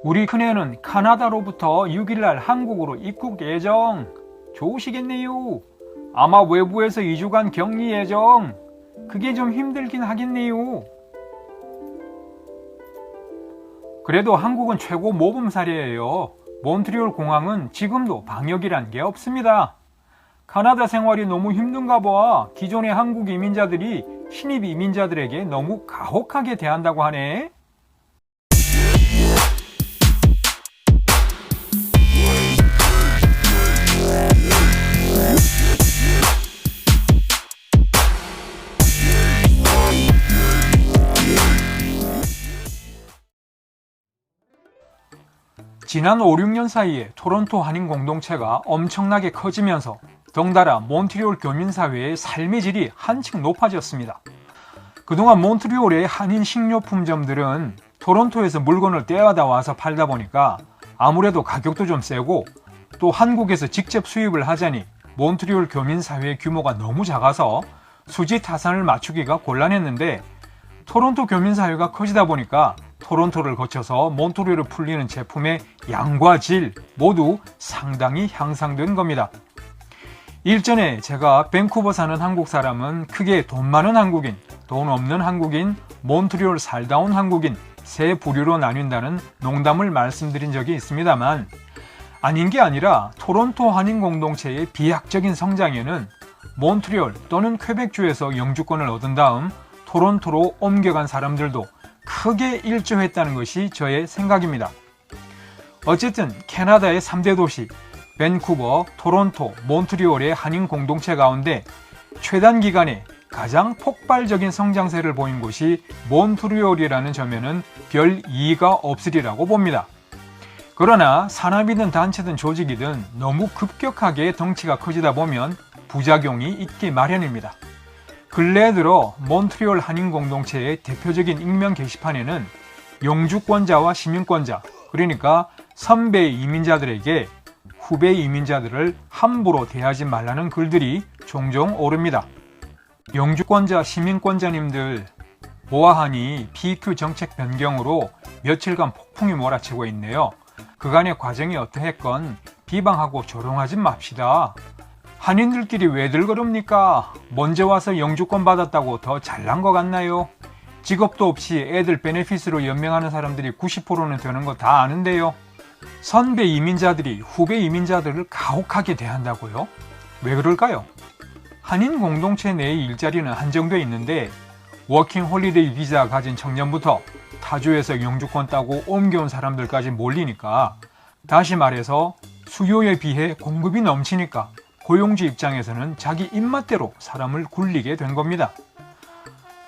우리 큰애는 캐나다로부터 6일날 한국으로 입국 예정. 좋으시겠네요. 아마 외부에서 2주간 격리 예정. 그게 좀 힘들긴 하겠네요. 그래도 한국은 최고 모범사례예요. 몬트리올 공항은 지금도 방역이란 게 없습니다. 캐나다 생활이 너무 힘든가 봐. 기존의 한국 이민자들이 신입 이민자들에게 너무 가혹하게 대한다고 하네. 지난 5, 6년 사이에 토론토 한인 공동체가 엄청나게 커지면서 덩달아 몬트리올 교민사회의 삶의 질이 한층 높아졌습니다. 그동안 몬트리올의 한인 식료품점들은 토론토에서 물건을 떼어다 와서 팔다 보니까 아무래도 가격도 좀 세고 또 한국에서 직접 수입을 하자니 몬트리올 교민사회의 규모가 너무 작아서 수지 타산을 맞추기가 곤란했는데 토론토 교민사회가 커지다 보니까 토론토를 거쳐서 몬트리올을 풀리는 제품의 양과 질 모두 상당히 향상된 겁니다. 일전에 제가 밴쿠버 사는 한국 사람은 크게 돈 많은 한국인, 돈 없는 한국인, 몬트리올 살다 온 한국인 세 부류로 나뉜다는 농담을 말씀드린 적이 있습니다만 아닌 게 아니라 토론토 한인 공동체의 비약적인 성장에는 몬트리올 또는 퀘벡주에서 영주권을 얻은 다음 토론토로 옮겨간 사람들도 크게 일조했다는 것이 저의 생각입니다. 어쨌든 캐나다의 3대 도시 밴쿠버, 토론토, 몬트리올의 한인 공동체 가운데 최단 기간에 가장 폭발적인 성장세를 보인 곳이 몬트리올이라는 점에는 별 이의가 없으리라고 봅니다. 그러나 산업이든 단체든 조직이든 너무 급격하게 덩치가 커지다 보면 부작용이 있기 마련입니다. 근래 들어 몬트리올 한인 공동체의 대표적인 익명 게시판에는 영주권자와 시민권자, 그러니까 선배 이민자들에게 후배 이민자들을 함부로 대하지 말라는 글들이 종종 오릅니다. 영주권자, 시민권자님들 보아하니 PQ 정책 변경으로 며칠간 폭풍이 몰아치고 있네요. 그간의 과정이 어떠했건 비방하고 조롱하지 맙시다. 한인들끼리 왜들 그럽니까? 먼저 와서 영주권 받았다고 더 잘난 것 같나요? 직업도 없이 애들 베네핏으로 연명하는 사람들이 90%는 되는 거 다 아는데요. 선배 이민자들이 후배 이민자들을 가혹하게 대한다고요? 왜 그럴까요? 한인 공동체 내의 일자리는 한정돼 있는데 워킹 홀리데이 비자 가진 청년부터 타주에서 영주권 따고 옮겨온 사람들까지 몰리니까 다시 말해서 수요에 비해 공급이 넘치니까 고용주 입장에서는 자기 입맛대로 사람을 굴리게 된 겁니다.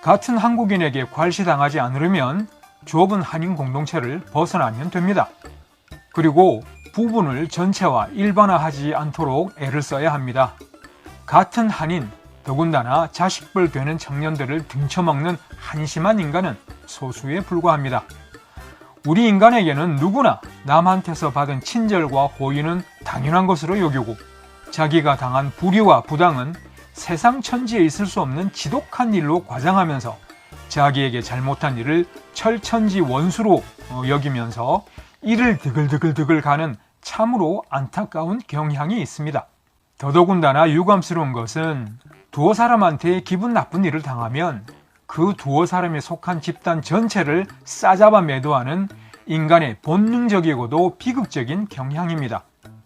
같은 한국인에게 괄시당하지 않으려면 좁은 한인 공동체를 벗어나면 됩니다. 그리고 부분을 전체화, 일반화하지 않도록 애를 써야 합니다. 같은 한인, 더군다나 자식벌 되는 청년들을 등쳐먹는 한심한 인간은 소수에 불과합니다. 우리 인간에게는 누구나 남한테서 받은 친절과 호의는 당연한 것으로 여기고 자기가 당한 불의와 부당은 세상 천지에 있을 수 없는 지독한 일로 과장하면서 자기에게 잘못한 일을 철천지 원수로 여기면서 이를 드글드글 가는 참으로 안타까운 경향이 있습니다. 더더군다나 유감스러운 것은 두어 사람한테 기분 나쁜 일을 당하면 그 두어 사람에 속한 집단 전체를 싸잡아 매도하는 인간의 본능적이고도 비극적인 경향입니다.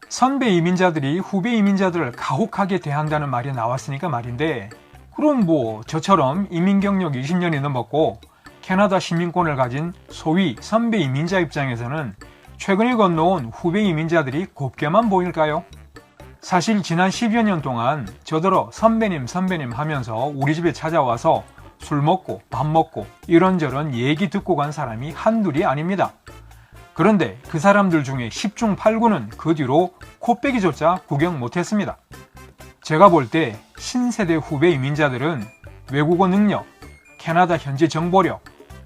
선배 이민자들이 후배 이민자들을 가혹하게 대한다는 말이 나왔으니까 말인데 그럼 저처럼 이민 경력 20년이 넘었고 캐나다 시민권을 가진 소위 선배 이민자 입장에서는 최근에 건너온 후배 이민자들이 곱게만 보일까요? 사실 지난 10여 년 동안 저더러 선배님 하면서 우리 집에 찾아와서 술 먹고 밥 먹고 이런저런 얘기 듣고 간 사람이 한둘이 아닙니다. 그런데 그 사람들 중에 10중 8구는 그 뒤로 코빼기조차 구경 못했습니다. 제가 볼 때 신세대 후배 이민자들은 외국어 능력, 캐나다 현지 정보력,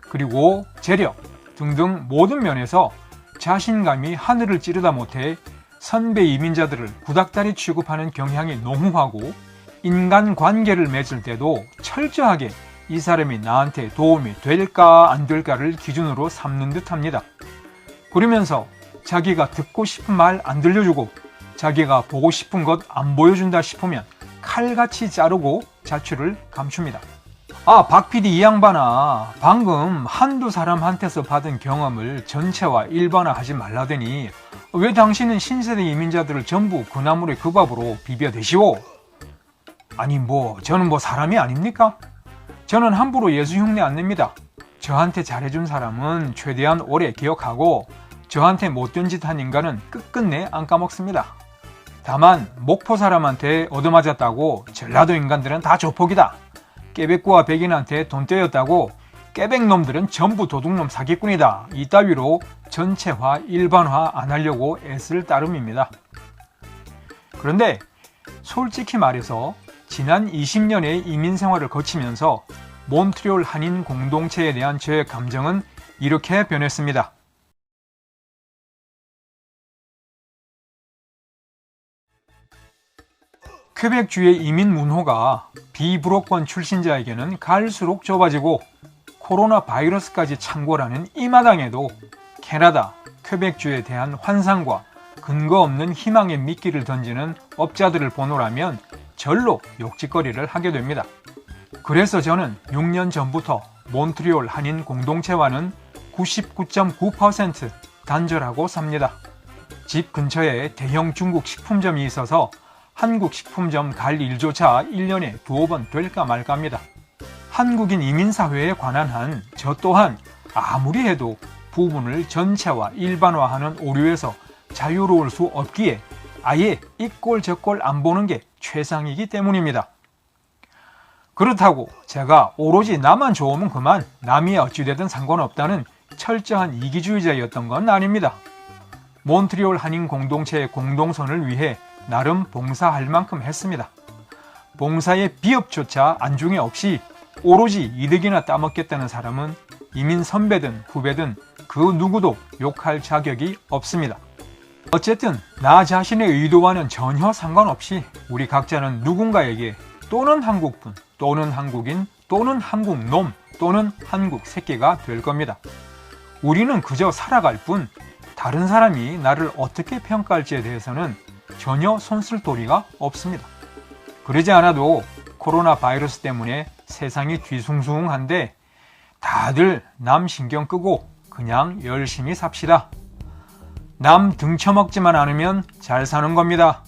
그리고 재력 등등 모든 면에서 자신감이 하늘을 찌르다 못해 선배 이민자들을 구닥다리 취급하는 경향이 농후하고 인간관계를 맺을 때도 철저하게 이 사람이 나한테 도움이 될까 안 될까를 기준으로 삼는 듯합니다. 그러면서 자기가 듣고 싶은 말 안 들려주고 자기가 보고 싶은 것 안 보여준다 싶으면 칼같이 자르고 자취를 감춥니다. 아, 박 PD 이 양반아, 방금 한두 사람한테서 받은 경험을 전체와 일반화하지 말라더니 왜 당신은 신세대 이민자들을 전부 그 나물의 그 밥으로 비벼대시오? 아니 저는 사람이 아닙니까? 저는 함부로 예수 흉내 안 냅니다. 저한테 잘해준 사람은 최대한 오래 기억하고 저한테 못된 짓 한 인간은 끝끝내 안 까먹습니다. 다만 목포 사람한테 얻어맞았다고 전라도 인간들은 다 조폭이다. 깨백구와 백인한테 돈 떼였다고 깨백놈들은 전부 도둑놈 사기꾼이다. 이따위로 전체화, 일반화 안 하려고 애쓸 따름입니다. 그런데 솔직히 말해서 지난 20년의 이민 생활을 거치면서 몬트리올 한인 공동체에 대한 저의 감정은 이렇게 변했습니다. 퀘벡주의 이민 문호가 비불호권 출신자에게는 갈수록 좁아지고 코로나 바이러스까지 창궐하는 이 마당에도 캐나다, 퀘벡주에 대한 환상과 근거 없는 희망의 미끼를 던지는 업자들을 보노라면 절로 욕짓거리를 하게 됩니다. 그래서 저는 6년 전부터 몬트리올 한인 공동체와는 99.9% 단절하고 삽니다. 집 근처에 대형 중국 식품점이 있어서 한국 식품점 갈 일조차 1년에 두어 번 될까 말까 합니다. 한국인 이민사회에 관한 한 저 또한 아무리 해도 부분을 전체화, 일반화하는 오류에서 자유로울 수 없기에 아예 이 꼴 저 꼴 안 보는 게 최상이기 때문입니다. 그렇다고 제가 오로지 나만 좋으면 그만 남이 어찌되든 상관없다는 철저한 이기주의자였던 건 아닙니다. 몬트리올 한인 공동체의 공동선을 위해 나름 봉사할 만큼 했습니다. 봉사의 비협조차 안중에 없이 오로지 이득이나 따먹겠다는 사람은 이민 선배든 후배든 그 누구도 욕할 자격이 없습니다. 어쨌든 나 자신의 의도와는 전혀 상관없이 우리 각자는 누군가에게 또는 한국분, 또는 한국인, 또는 한국놈, 또는 한국 새끼가 될 겁니다. 우리는 그저 살아갈 뿐 다른 사람이 나를 어떻게 평가할지에 대해서는 전혀 손쓸 도리가 없습니다. 그러지 않아도 코로나 바이러스 때문에 세상이 뒤숭숭한데 다들 남 신경 끄고 그냥 열심히 삽시다. 남 등쳐먹지만 않으면 잘 사는 겁니다.